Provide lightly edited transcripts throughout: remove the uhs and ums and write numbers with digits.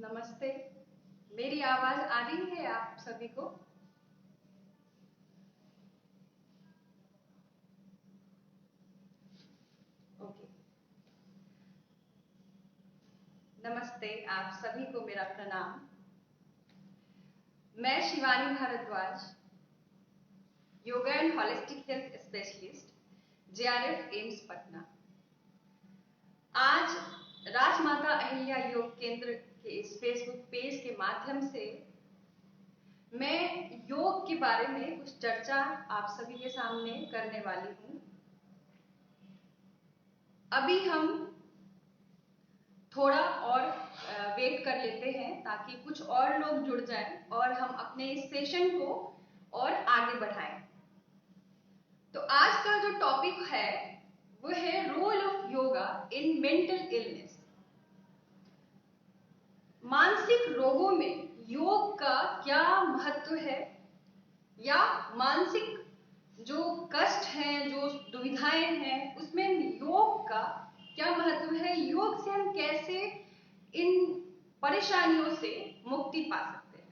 नमस्ते। मेरी आवाज आ रही है आप सभी को? ओके। नमस्ते, आप सभी को मेरा प्रणाम। मैं Shivani Bhardwaj, yoga and holistic health specialist, JRF AIIMS Patna. आज राजमाता अहिल्या योग केंद्र के इस फेसबुक पेज के माध्यम से मैं योग के बारे में कुछ चर्चा आप सभी के सामने करने वाली हूँ। अभी हम थोड़ा और वेट कर लेते हैं ताकि कुछ और लोग जुड़ जाएं और हम अपने इस सेशन को और आगे बढ़ाएं। तो आज का जो टॉपिक है वो है role of yoga in mental illness. मानसिक रोगों में योग का क्या महत्व है, या मानसिक जो कष्ट हैं, जो दुविधाएं हैं, उसमें योग का क्या महत्व है, योग से हम कैसे इन परेशानियों से मुक्ति पा सकते हैं।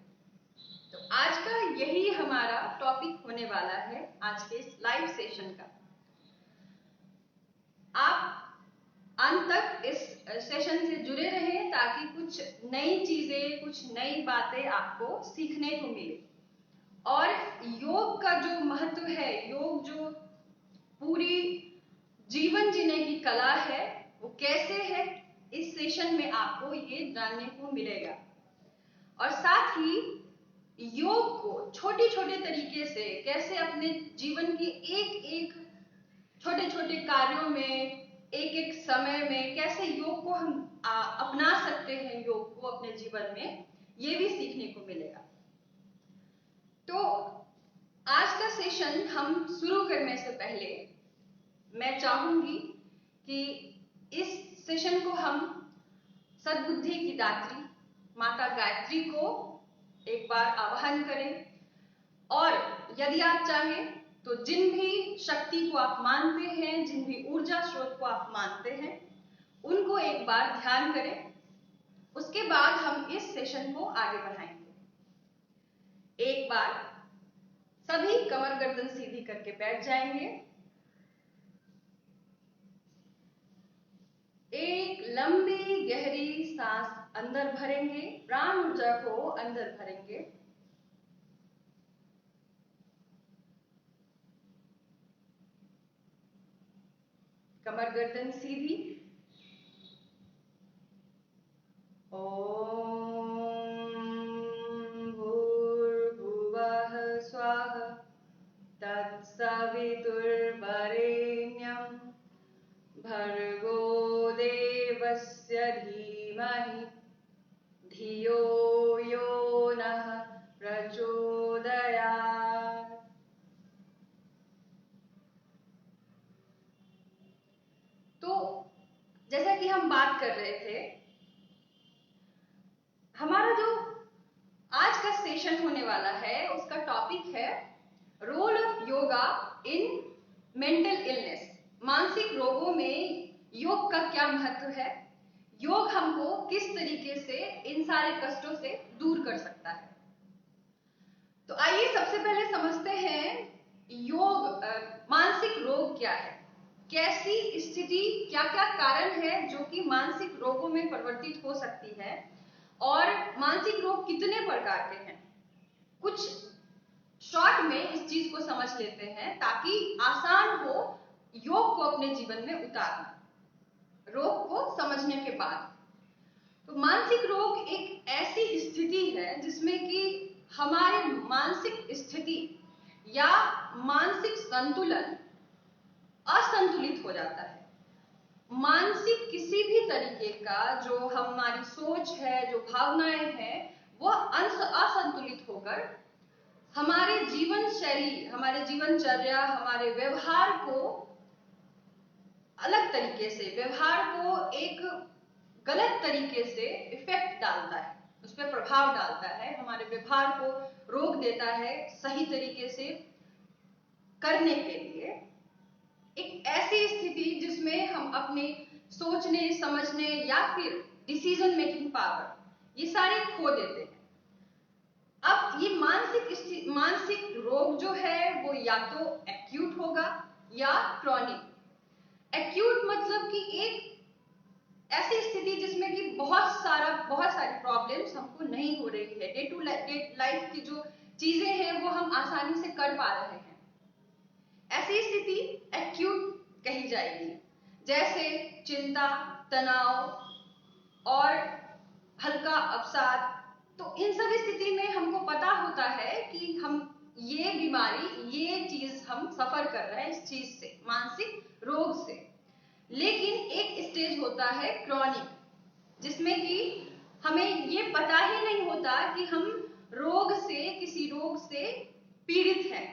तो आज का यही हमारा टॉपिक होने वाला है आज के इस लाइव सेशन का। आप अंत तक इस सेशन से जुड़े रहें ताकि कुछ नई चीजें, कुछ नई बातें आपको सीखने को मिले। और योग का जो महत्व है, योग जो पूरी जीवन जीने की कला है, वो कैसे है, इस सेशन में आपको ये जानने को मिलेगा। और साथ ही योग को छोटे छोटे तरीके से कैसे अपने जीवन के एक एक छोटे छोटे कार्यों में, एक एक समय में कैसे योग को हम अपना सकते हैं, योग को अपने जीवन में, ये भी सीखने को मिलेगा। तो आज का सेशन हम शुरू करने से पहले मैं चाहूंगी कि इस सेशन को हम सद्बुद्धि की दात्री माता गायत्री को एक बार आवाहन करें, और यदि आप चाहें तो जिन भी शक्ति को आप मानते हैं, जिन भी ऊर्जा स्रोत को आप मानते हैं, उनको एक बार ध्यान करें। उसके बाद हम इस सेशन को आगे बढ़ाएंगे। एक बार सभी कमर गर्दन सीधी करके बैठ जाएंगे। एक लंबी गहरी सांस अंदर भरेंगे, प्राण ऊर्जा को अंदर भरेंगे। कमर गर्दन सीधी। ओम भूर्भुवः स्वः तत्सवितुर्वरेण्यं भर्गो देवस्य धीमहि धियो यो नः प्रचोदयात्। तो जैसा कि हम बात कर रहे थे, हमारा जो आज का सेशन होने वाला है उसका टॉपिक है role of yoga in mental illness. मानसिक रोगों में योग का क्या महत्व है, योग हमको किस तरीके से इन सारे कष्टों से दूर कर सकता है। तो आइए सबसे पहले समझते हैं योग मानसिक रोग क्या है, कैसी स्थिति, क्या क्या कारण है जो कि मानसिक रोगों में परिवर्तित हो सकती है, और मानसिक रोग कितने प्रकार के हैं। कुछ शॉर्ट में इस चीज को समझ लेते हैं ताकि आसान हो योग को अपने जीवन में उतारना, रोग को समझने के बाद। तो मानसिक रोग एक ऐसी स्थिति है जिसमें कि हमारे मानसिक स्थिति या मानसिक संतुलन असंतुलित हो जाता है। मानसिक किसी भी तरीके का जो हमारी सोच है, जो भावनाएं हैं, वह असंतुलित होकर हमारे जीवन शैली, हमारे जीवनचर्या, हमारे व्यवहार को अलग तरीके से, व्यवहार को एक गलत तरीके से इफेक्ट डालता है, उस पर प्रभाव डालता है, हमारे व्यवहार को रोक देता है सही तरीके से करने के लिए। एक ऐसी स्थिति जिसमें हम अपने सोचने, समझने या फिर डिसीजन मेकिंग पावर, ये सारे खो देते हैं। अब ये मानसिक रोग जो है वो या तो एक्यूट होगा या क्रॉनिक। एक्यूट मतलब कि एक ऐसी स्थिति जिसमें कि बहुत सारी प्रॉब्लम्स हमको नहीं हो रही है, डे टू डे लाइफ की जो चीजें हैं वो हम आसानी से कर पा रहे हैं, ऐसी स्थिति एक्यूट कही जाएगी। जैसे चिंता, तनाव और हल्का अवसाद। तो इन सभी स्थिति में हमको पता होता है कि हम ये बीमारी, ये चीज हम सफर कर रहे हैं इस चीज से, मानसिक रोग से। लेकिन एक स्टेज होता है क्रॉनिक, जिसमें कि हमें ये पता ही नहीं होता कि हम किसी रोग से पीड़ित हैं।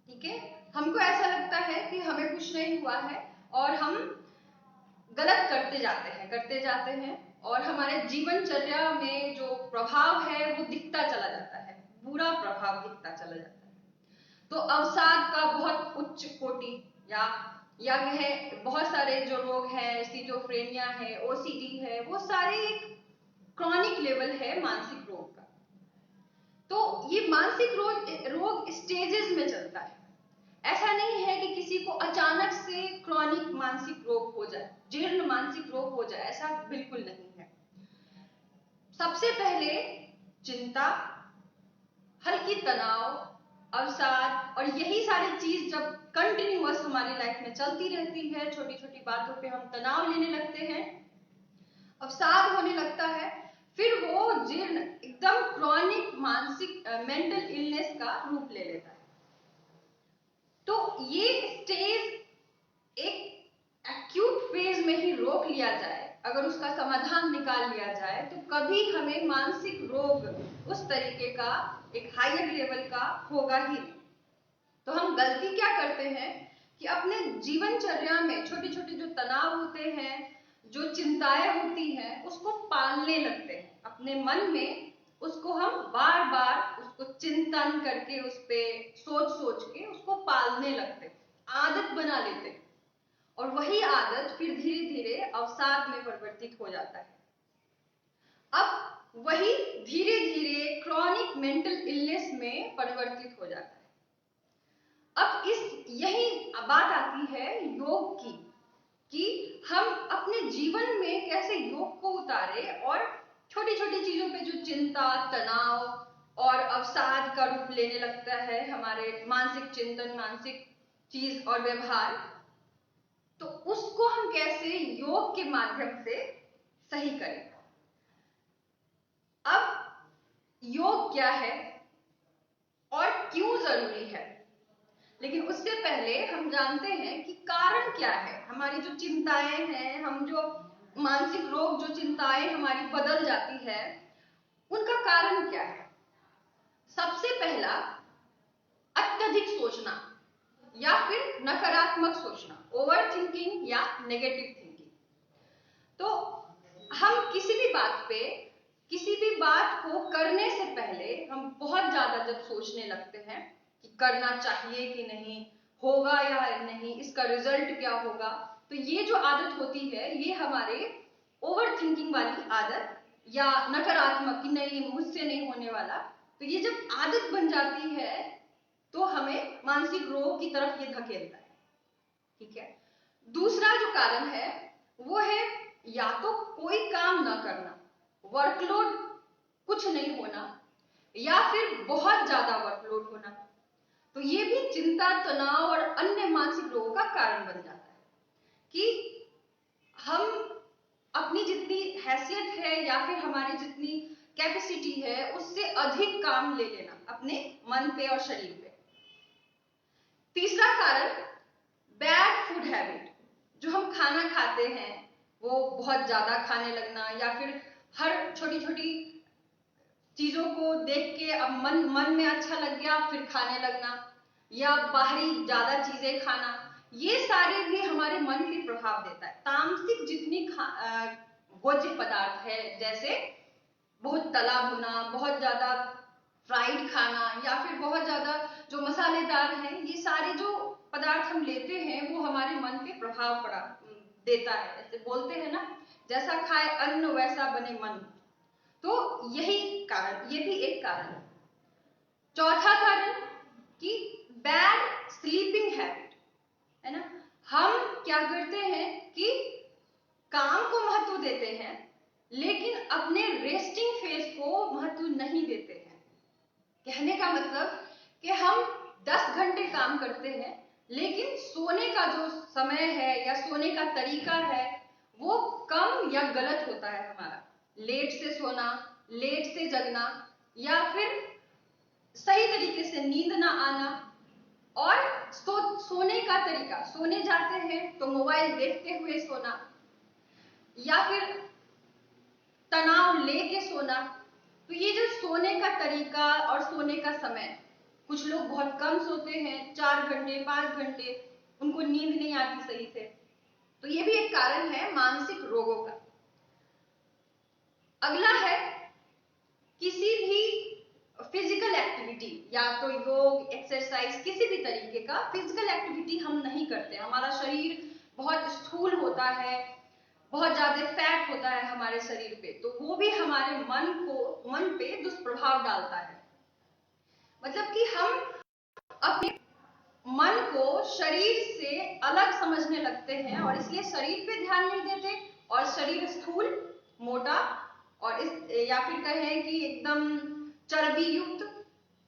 ठीक है, हमको ऐसा लगता है कि हमें कुछ नहीं हुआ है और हम गलत करते जाते हैं और हमारे जीवनचर्या में जो प्रभाव है वो दिखता चला जाता है, बुरा प्रभाव दिखता चला जाता है। तो अवसाद का बहुत उच्च कोटि या कहे बहुत सारे जो रोग हैं, स्किज़ोफ्रेनिया है, ओसीडी है, वो सारे एक क्रॉनिक लेवल है मानसिक रोग का। तो ये मानसिक रोग स्टेजेस में चलता है। ऐसा नहीं है कि किसी को अचानक से क्रॉनिक मानसिक रोग हो जाए, जीर्ण मानसिक रोग हो जाए, ऐसा बिल्कुल नहीं है। सबसे पहले चिंता, हल्की तनाव, अवसाद और यही सारी चीज जब कंटिन्यूअस हमारी लाइफ में चलती रहती है, छोटी छोटी बातों पे हम तनाव लेने लगते हैं, अवसाद होने लगता है, फिर वो जीर्ण एकदम क्रॉनिक मानसिक मेंटल इलनेस का रूप ले लेता है। तो ये स्टेज एक एक्यूट फेज में ही रोक लिया जाए, अगर उसका समाधान निकाल लिया जाए, तो कभी हमें मानसिक रोग उस तरीके का एक हायर लेवल का होगा ही नहीं। तो हम गलती क्या करते हैं कि अपने जीवनचर्या में छोटे छोटे जो तनाव होते हैं, जो चिंताएं होती हैं, उसको पालने लगते हैं अपने मन में। उसको हम बार बार उसको चिंतन करके, उस पे सोच के उसको पालने लगते हैं, आदत बना लेते हैं, और वही आदत फिर धीरे धीरे अवसाद में परिवर्तित हो जाता है। अब वही धीरे धीरे क्रॉनिक मेंटल इलनेस में परिवर्तित हो जाता है। अब यही बात आती है योग की, कि हम अपने जीवन में कैसे योग को उतारे और छोटी छोटी चीजों पे जो चिंता, तनाव और अवसाद का रूप लेने लगता है हमारे मानसिक चिंतन, मानसिक चीज और व्यवहार, तो उसको हम कैसे योग के माध्यम से सही करें। अब योग क्या है और क्यों जरूरी है, लेकिन उससे पहले हम जानते हैं कि कारण क्या है। हमारी जो चिंताएं हैं, हम जो मानसिक रोग, जो चिंताएं हमारी बदल जाती है, उनका कारण क्या है। सबसे पहला, अत्यधिक सोचना या फिर नकारात्मक सोचना, ओवर थिंकिंग या नेगेटिव थिंकिंग। तो हम किसी भी बात को करने से पहले हम बहुत ज्यादा जब सोचने लगते हैं कि करना चाहिए कि नहीं, होगा या नहीं, इसका रिजल्ट क्या होगा, तो ये जो आदत होती है ये हमारे ओवर थिंकिंग वाली आदत या नकारात्मक कि नहीं मुझसे नहीं होने वाला, तो ये जब आदत बन जाती है तो हमें मानसिक रोग की तरफ ये धकेलता है। ठीक है, दूसरा जो कारण है वो है या तो कोई काम ना करना, वर्कलोड कुछ नहीं होना, या फिर बहुत ज्यादा वर्कलोड होना। तो ये भी चिंता, तनाव और अन्य मानसिक रोगों का कारण बन जाता है कि हम अपनी जितनी हैसियत है या फिर हमारी जितनी कैपेसिटी है उससे अधिक काम ले लेना अपने मन पे और शरीर पे। तीसरा कारण, बैड फूड हैबिट, जो हम खाना खाते हैं वो बहुत ज्यादा खाने लगना, या फिर हर छोटी छोटी चीजों को देख के अब मन में अच्छा लग गया फिर खाने लगना, या बाहरी ज्यादा चीजें खाना, ये सारे भी हमारे मन पे प्रभाव देता है। तामसिक जितनी भोज्य पदार्थ है, जैसे बहुत तला भुना, बहुत ज्यादा फ्राइड खाना, या फिर बहुत ज्यादा जो मसालेदार हैं, ये सारे जो पदार्थ हम लेते हैं वो हमारे मन पे प्रभाव देता है। जैसे बोलते हैं ना, जैसा खाए अन्न वैसा बने मन। तो यही कारण, ये भी एक कारण है। चौथा कारण कि बैड स्लीपिंग हैबिट, है ना। हम क्या करते हैं कि काम को महत्व देते हैं लेकिन अपने रेस्टिंग फेज को महत्व नहीं देते हैं। कहने का मतलब कि हम 10 घंटे काम करते हैं लेकिन सोने का जो समय है या सोने का तरीका है वो कम या गलत होता है हमारा। लेट से सोना, लेट से जगना, या फिर सही तरीके से नींद ना आना, और सोने का तरीका, सोने जाते हैं तो मोबाइल देखते हुए सोना, या फिर तनाव लेके सोना। तो ये जो सोने का तरीका और सोने का समय, कुछ लोग बहुत कम सोते हैं, 4 घंटे 5 घंटे, उनको नींद नहीं आती सही से। तो ये भी एक कारण है मानसिक रोगों का। अगला है किसी भी फिजिकल एक्टिविटी, या तो योग, एक्सरसाइज, किसी भी तरीके का फिजिकल एक्टिविटी हम नहीं करते। हमारा शरीर बहुत स्थूल होता है, बहुत ज्यादा फैट होता है हमारे शरीर पे, तो वो भी हमारे मन पे दुष्प्रभाव डालता है। मतलब कि हम अपने मन को शरीर से अलग समझने लगते हैं और इसलिए शरीर पे ध्यान नहीं देते, और शरीर स्थूल, मोटा, और या फिर कहें कि एकदम चर्बी युक्त,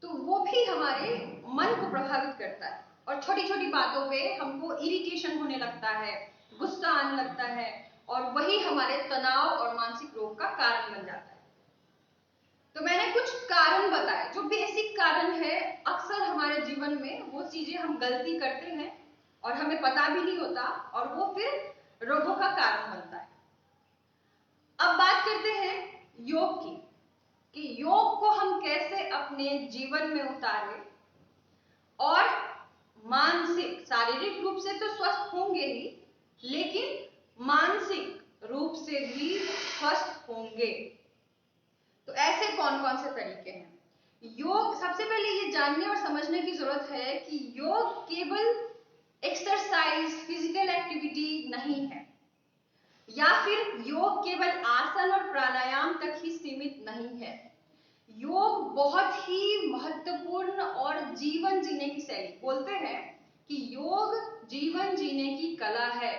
तो वो भी हमारे मन को प्रभावित करता है। और छोटी छोटी बातों पे हमको इरिटेशन होने लगता है, गुस्सा आने लगता है, और वही हमारे तनाव और मानसिक रोग का कारण बन जाता है। तो मैंने कुछ कारण बताए जो बेसिक कारण है। अक्सर हमारे जीवन में वो चीजें हम गलती करते हैं और हमें पता भी नहीं होता, और वो फिर रोगों का कारण बनता है। अब बात करते हैं योग की, कि योग को हम कैसे अपने जीवन में उतारें और मानसिक, शारीरिक रूप से तो स्वस्थ होंगे ही, लेकिन मानसिक रूप से भी स्वस्थ होंगे। तो ऐसे कौन कौन से तरीके हैं योग? सबसे पहले ये जानने और समझने की जरूरत है कि योग केवल एक्सरसाइज, फिजिकल एक्टिविटी नहीं है, या फिर योग केवल आसन और प्राणायाम तक ही सीमित नहीं है। योग बहुत ही महत्वपूर्ण और जीवन जीने की शैली। बोलते हैं कि योग जीवन जीने की कला है।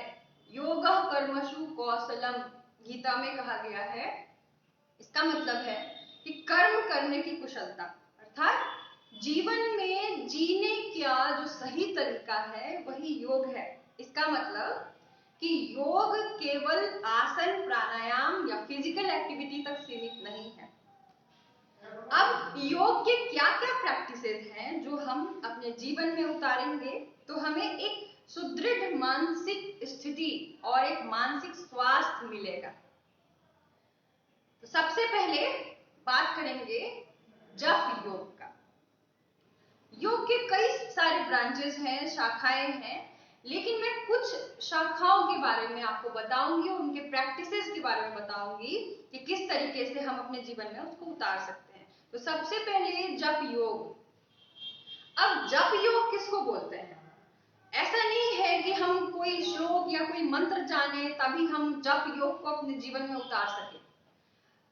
योगः कर्मसु कौशलम, गीता में कहा गया है। इसका मतलब है कि कर्म करने की कुशलता, अर्थात जीवन में जीने का जो सही तरीका है वही योग है। इसका मतलब कि योग केवल आसन, प्राणायाम या फिजिकल एक्टिविटी तक सीमित नहीं है। अब योग के क्या क्या प्रैक्टिसेस हैं जो हम अपने जीवन में उतारेंगे तो हमें एक सुदृढ़ मानसिक स्थिति और एक मानसिक स्वास्थ्य मिलेगा। तो सबसे पहले बात करेंगे जप योग का। योग के कई सारे ब्रांचेस हैं, शाखाएं हैं, लेकिन मैं कुछ शाखाओं के बारे में आपको बताऊंगी और उनके प्रैक्टिसेस के बारे में बताऊंगी कि किस तरीके से हम अपने जीवन में उसको उतार सकते हैं। तो सबसे पहले जप योग। अब जप योग किसको बोलते हैं? ऐसा नहीं है कि हम कोई श्लोक या कोई मंत्र जाने तभी हम जप योग को अपने जीवन में उतार सके।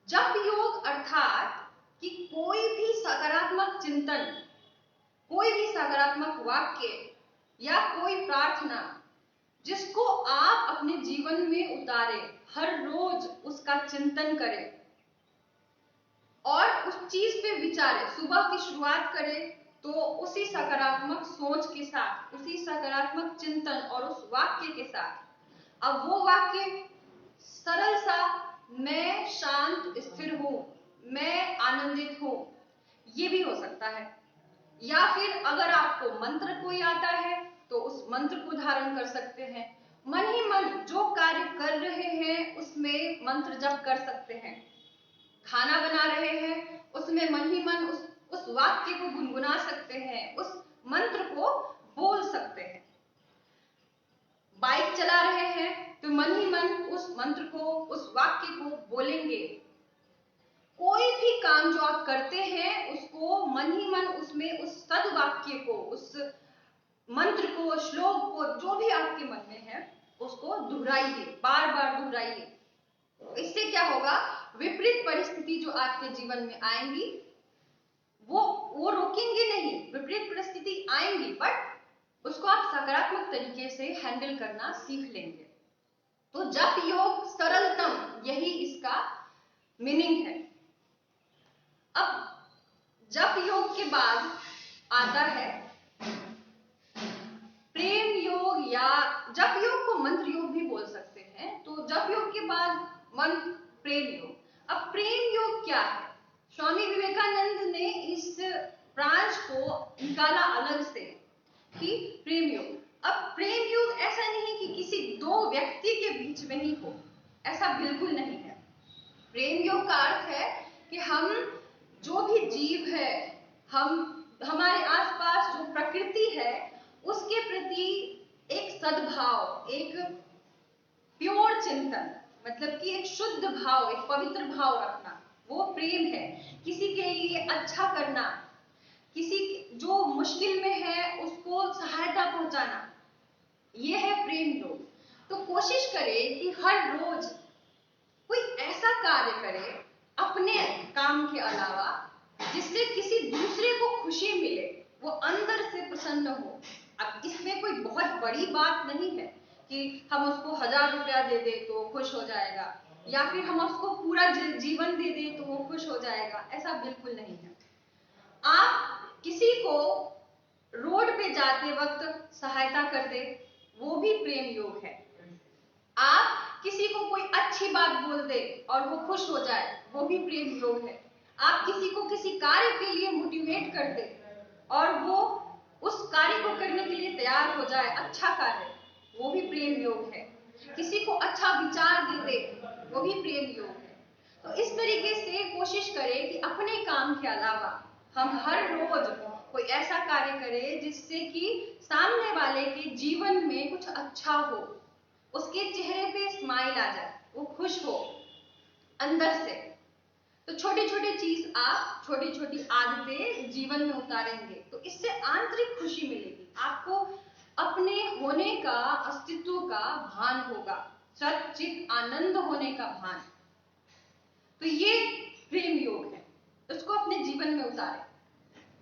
जप योग अर्थात कि कोई भी सकारात्मक चिंतन, कोई भी सकारात्मक वाक्य या कोई प्रार्थना जिसको आप अपने जीवन में उतारें, हर रोज उसका चिंतन करें और उस चीज पे विचारें। सुबह की शुरुआत करें तो उसी सकारात्मक सोच के साथ, उसी सकारात्मक चिंतन और उस वाक्य के साथ। अब वो वाक्य सरल सा, मैं शांत स्थिर हूं, मैं आनंदित हूं, ये भी हो सकता है। या फिर अगर आपको मंत्र कोई आता है तो उस मंत्र को धारण कर सकते हैं। मन ही मन जो कार्य कर रहे हैं उसमें मंत्र जप कर सकते हैं। खाना बना रहे हैं उसमें मन ही मन उस वाक्य को गुनगुना सकते हैं, उस मंत्र को बोल सकते हैं। बाइक चला रहे हैं तो मन ही मन उस मंत्र को, उस वाक्य को बोलेंगे। कोई भी काम जो आप करते हैं उसको मन ही मन उसमें उस सद्वाक्य को, उस मंत्र को, श्लोक को, जो भी आपके मन में है उसको दोहराइए, बार बार दोहराइए। इससे क्या होगा? विपरीत परिस्थिति जो आपके जीवन में आएंगी वो रोकेंगे नहीं। विपरीत परिस्थिति आएंगी बट उसको आप सकारात्मक तरीके से हैंडल करना सीख लेंगे। तो जप योग सरलतम, यही इसका मीनिंग है। अब जप योग के बाद आता है प्रेम योग, या जप योग को मंत्र योग भी बोल सकते हैं। तो जप योग के बाद मंत्र प्रेम योग। अब प्रेम योग क्या है? स्वामी विवेकानंद ने इस ब्रांच को निकाला अलग से कि प्रेम योग। अब प्रेम योग ऐसा नहीं कि किसी दो व्यक्ति के बीच में ही हो, ऐसा बिल्कुल नहीं है। प्रेम योग का अर्थ है कि हम जो भी जीव है, हमारे आसपास जो प्रकृति है उसके प्रति एक सद्भाव, एक प्योर चिंतन, मतलब कि एक शुद्ध भाव, एक पवित्र भाव रखना, वो प्रेम है। किसी के लिए अच्छा करना, किसी जो मुश्किल में है उसको सहायता पहुंचाना, ये है प्रेम योग। तो कोशिश करें कि हर रोज कोई ऐसा कार्य करे अपने काम के अलावा जिससे किसी दूसरे को खुशी मिले, वो अंदर से प्रसन्न हो। अब इसमें कोई बहुत बड़ी बात नहीं है कि हम उसको 1000 रुपया दे दे तो खुश हो जाएगा, या फिर हम उसको पूरा जीवन दे दे तो वो खुश हो जाएगा, ऐसा बिल्कुल नहीं है। आप किसी को रोड पे जाते वक्त सहायता कर दे, वो भी प्रेम योग है। आप किसी को कोई अच्छी बात बोल दे और वो खुश हो जाए, वो भी प्रेम योग है। आप किसी को किसी कार्य के लिए मोटिवेट कर दे और वो उस कार्य को करने के लिए तैयार हो जाए, अच्छा कार्य, वो भी प्रेम योग है। किसी को अच्छा विचार दे दे, वो भी प्रेम योग है। तो इस तरीके से कोशिश करें कि अपने काम के अलावा हम हर रोज कोई ऐसा कार्य करें जिससे कि सामने वाले के जीवन में कुछ अच्छा हो, उसके चेहरे पे स्माइल आ जाए, वो खुश हो अंदर से। तो छोटी छोटी चीज आप, छोटी छोटी आदतें जीवन में उतारेंगे तो इससे आंतरिक खुशी मिलेगी आपको, अपने होने का, अस्तित्व का भान होगा, सच्चित आनंद होने का भान। तो ये प्रेम योग है, इसको अपने जीवन में उतारें।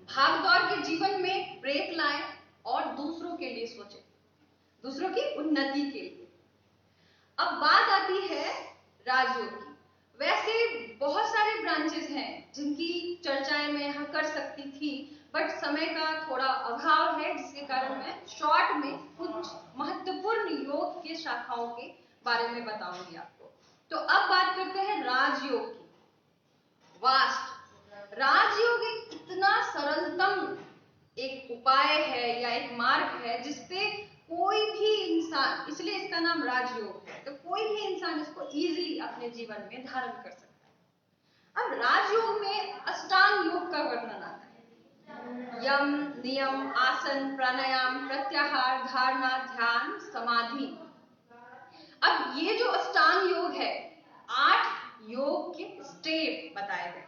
भागदौड़ के जीवन में ब्रेक लाएं और दूसरों के लिए सोचें, दूसरों की उन्नति के लिए। अब बात आती है राजयोग की। वैसे बहुत सारे ब्रांचेस हैं जिनकी चर्चाएं मैं यहाँ कर सकती थी, बट समय का थोड़ा अभाव है, जिसके कारण मैं शॉर्ट में कुछ महत्वपूर्ण योग के शाखाओं के बारे में बताऊंगी आपको। तो अब बात करते हैं राजयोग की। वास्ट राजयोग एक इतना सरलतम एक उपाय है या एक मार्ग है जिसपे कोई भी इंसान, इसलिए इसका नाम राजयोग है, तो कोई भी इंसान इसको इजीली अपने जीवन में धारण कर सकता है। अब राजयोग में अष्टांग योग का वर्णन आता है। यम, नियम, आसन, प्राणायाम, प्रत्याहार, धारणा, ध्यान, समाधि। अब ये जो अष्टांग योग है, 8 योग के स्टेप बताए गए।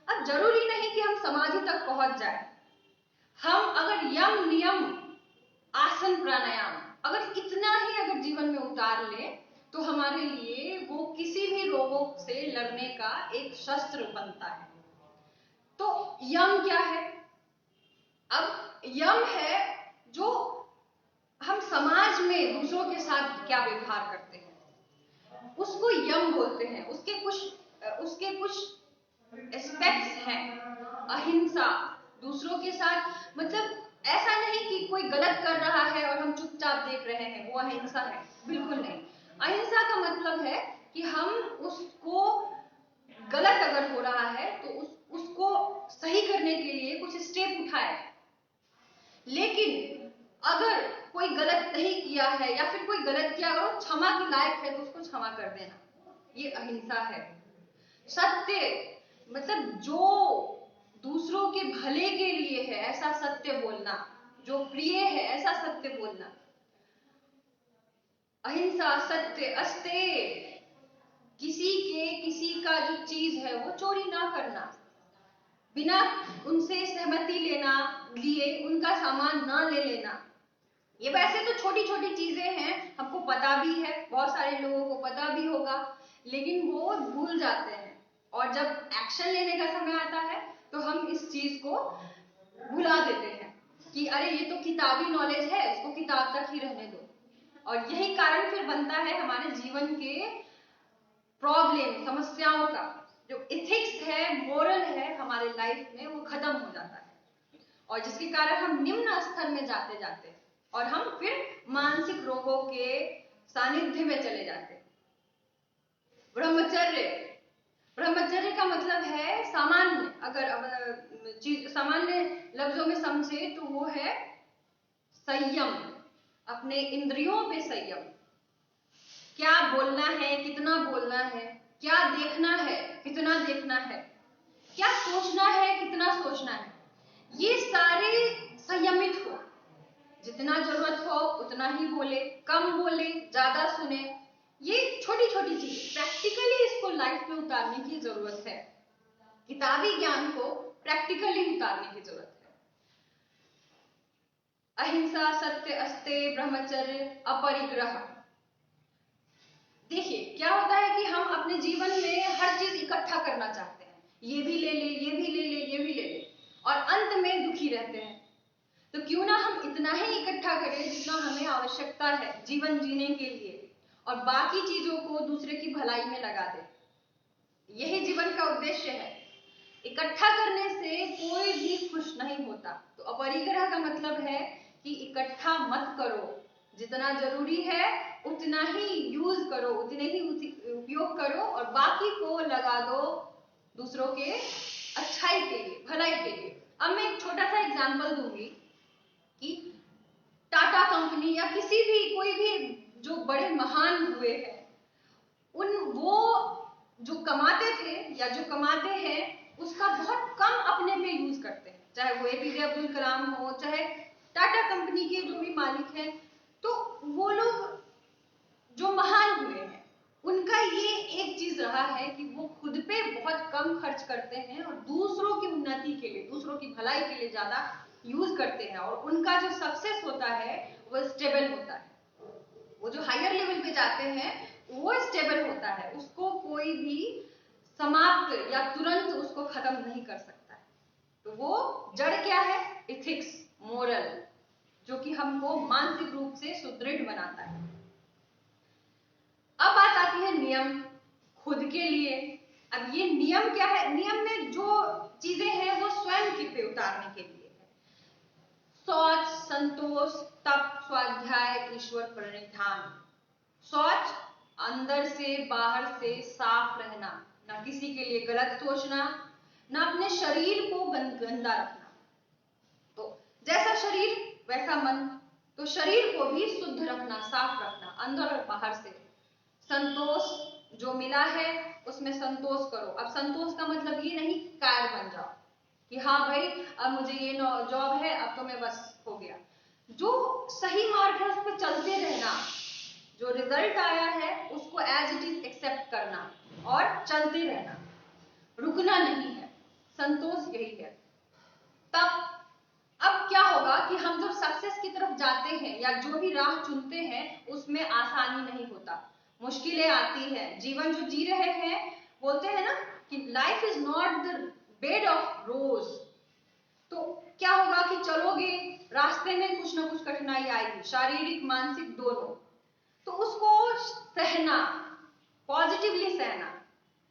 अब जरूरी नहीं कि हम समाधि तक पहुंच जाए। हम अगर यम, नियम, आसन, प्राणायाम अगर इतना ही अगर जीवन में उतार ले तो हमारे लिए वो किसी भी रोगों से लड़ने का एक शस्त्र बनता है। तो यम क्या है? अब यम है जो हम समाज में दूसरों के साथ क्या व्यवहार करते हैं, उसको यम बोलते हैं। उसके कुछ एस्पेक्ट्स हैं। अहिंसा, दूसरों के साथ, मतलब ऐसा नहीं कि कोई गलत कर रहा है और हम चुपचाप देख रहे हैं, वो अहिंसा है, बिल्कुल नहीं। अहिंसा का मतलब है कि हम उसको, गलत अगर हो रहा है तो उसको सही करने के लिए कुछ स्टेप उठाए। लेकिन अगर कोई गलत नहीं किया है या फिर कोई गलत किया अगर क्षमा के लायक है तो उसको क्षमा कर देना, ये अहिंसा है। सत्य मतलब जो दूसरों के भले के लिए है ऐसा सत्य बोलना, जो प्रिय है ऐसा सत्य बोलना। अहिंसा, सत्य, अस्तेय, किसी का जो चीज है वो चोरी ना करना, बिना उनसे सहमति लिए उनका सामान ना ले लेना। ये वैसे तो छोटी छोटी चीजें हैं, हमको पता भी है, बहुत सारे लोगों को पता भी होगा, लेकिन वो भूल जाते हैं। और जब एक्शन लेने का समय आता है तो हम इस चीज को भुला देते हैं कि अरे ये तो किताबी नॉलेज है, इसको किताब तक ही रहने दो। और यही कारण फिर बनता है हमारे जीवन के प्रॉब्लम, समस्याओं का। जो इथिक्स है, मोरल है हमारे लाइफ में, वो खत्म हो जाता है और जिसके कारण हम निम्न स्तर में जाते जाते और हम फिर मानसिक रोगों के सानिध्य में चले जाते। ब्रह्मचर्य, ब्रह्मचर्य का मतलब है सामान्य, अगर चीज सामान्य लफ्जों में समझे तो वो है संयम, अपने इंद्रियों पे संयम। क्या बोलना है, कितना बोलना है, क्या देखना है, कितना देखना है, क्या सोचना है, कितना सोचना है, ये सारे संयमित हो। जितना जरूरत हो उतना ही बोले, कम बोले, ज्यादा सुने। ये छोटी छोटी चीज प्रैक्टिकली इसको लाइफ में उतारने की जरूरत है। किताबी ज्ञान को प्रैक्टिकली उतारने की जरूरत है। अहिंसा, सत्य, अस्तेय, ब्रह्मचर्य, अपरिग्रह। देखिए क्या होता है कि हम अपने जीवन में हर चीज इकट्ठा करना चाहते हैं, ये भी ले ले, ये भी ले ले, ये भी ले ले, और अंत में दुखी रहते हैं। तो क्यों ना हम इतना ही इकट्ठा करें जितना हमें आवश्यकता है जीवन जीने के लिए, और बाकी चीजों को दूसरे की भलाई में लगा दें। यही जीवन का उद्देश्य है। इकट्ठा करने से कोई भी खुश नहीं होता। तो अपरिग्रह का मतलब है कि इकट्ठा मत करो, जितना जरूरी है उतना ही यूज करो, उतने ही उपयोग करो, और बाकी को लगा दो दूसरों के अच्छाई के लिए, भलाई के लिए। अब मैं एक छोटा सा एग्जांपल दूंगी कि टाटा कंपनी या किसी भी कोई भी जो बड़े महान हुए हैं, वो जो कमाते थे या जो कमाते हैं उसका बहुत कम अपने पे यूज करते हैं। चाहे वो एपीजे अब्दुल कलाम हो, चाहे टाटा कंपनी के जो भी मालिक हैं, तो वो लोग जो महान हुए हैं उनका ये एक चीज रहा है कि वो खुद पे बहुत कम खर्च करते हैं और दूसरों की उन्नति के लिए, दूसरों की भलाई के लिए ज्यादा यूज करते हैं, और उनका जो सक्सेस होता है वो स्टेबल होता है। वो जो हायर लेवल पे जाते हैं वो स्टेबल होता है, उसको कोई भी समाप्त या तुरंत उसको खत्म नहीं कर सकता है। तो वो जड़ क्या है? इथिक्स, मोरल, जो कि हमको मानसिक रूप से सुदृढ़ बनाता है। अब बात आती है नियम खुद के लिए। अब ये नियम क्या है? नियम में जो चीजें हैं वो स्वयं की पे उतारने के लिए है। शौच, संतोष, तप, स्वाध्याय, ईश्वर प्रणिधान। शौच, अंदर से बाहर से साफ रहना, ना किसी के लिए गलत सोचना, ना अपने शरीर को गंदा रखना। तो जैसा शरीर वैसा मन, तो शरीर को भी शुद्ध रखना, साफ रखना, अंदर और बाहर से। संतोष, जो मिला है उसमें संतोष करो। अब संतोष का मतलब ये नहीं कायर बन जाओ कि हाँ भाई अब मुझे ये जॉब है, अब तो मैं बस हो गया। जो सही मार्ग है उस पर चलते रहना, जो रिजल्ट आया है उसको एज इट इज एक्सेप्ट करना और चलते रहना, रुकना नहीं है। संतोष यही है। तब अब क्या होगा कि हम जब सक्सेस की तरफ जाते हैं या जो भी राह चुनते हैं उसमें आसानी नहीं होता, मुश्किलें आती हैं। जीवन जो जी रहे हैं, बोलते हैं ना कि life is not the bed of रोज। तो क्या होगा कि चलोगे, रास्ते में कुछ ना कुछ कठिनाई आएगी, शारीरिक मानसिक दोनों। तो उसको सहना, पॉजिटिवली सहना,